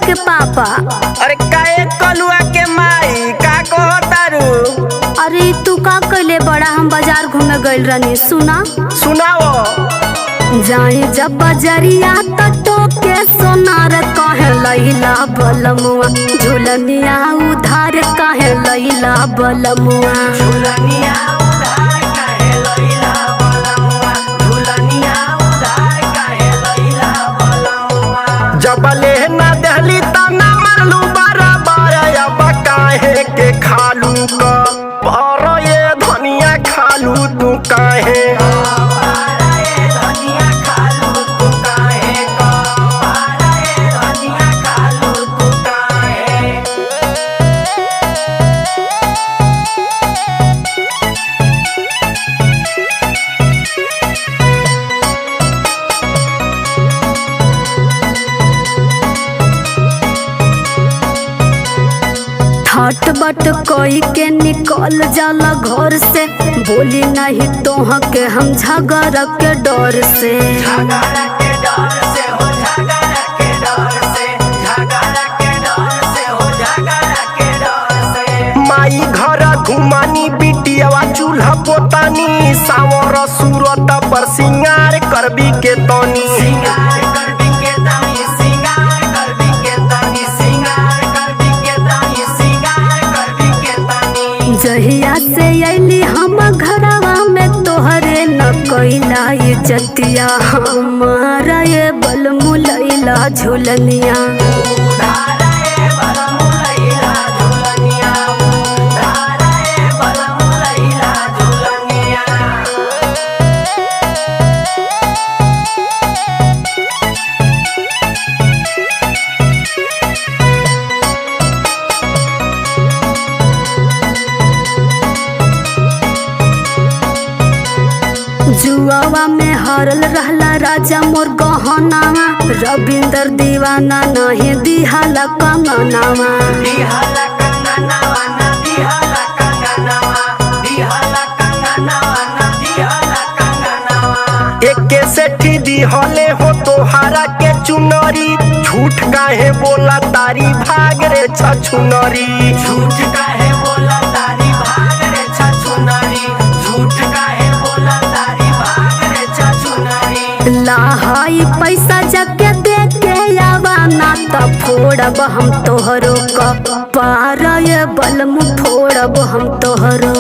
के पापा। अरे काहे कलुआ के माई का कहतारू? अरे तू का कइले बड़ा, हम बाजार घूमे गइल रहनी। सुनाओ। जाए जब बजरिया तो के सोनार कहे लैला बलमुआ, झुलनिया उधार कहे लैला बलमुआ। जबले ना दहली तना मरलू बराबर, अब काहे के खालू का पर ये धनिया खालू तू काहे? हट बट कोई के निकल जाला घर से, बोली नहीं तोह के हम झगड़ा के डर से। माई घर घुमानी बिटियावा चूल्हा पोतानी, सावर सूरत पर सिंगार करबी के तनी। जहिया से अली हम घरवा में तोहरे न कैला इज्जतिया, हमारा ये बल मुलैला झुलनिया। जुआवा में हरल रहला राजा मोर गहनावा, रविंदर दीवाना नहीं दिहाला कंगनावा। एके सेठी दिहले हो तोहारा के चुनरी, झूठ काहे बोला तारी भाग रे छछुनरी। झूठ काहे बोला तारी भाग रे छछुनरी, झूठ काहे बोला तारी भाग रे छछुनरी। लाहाई पैसा जके दे के आवा ना त फोड़ब हम तोहरो कपार, ये बलम फोड़ब हम तोहरो।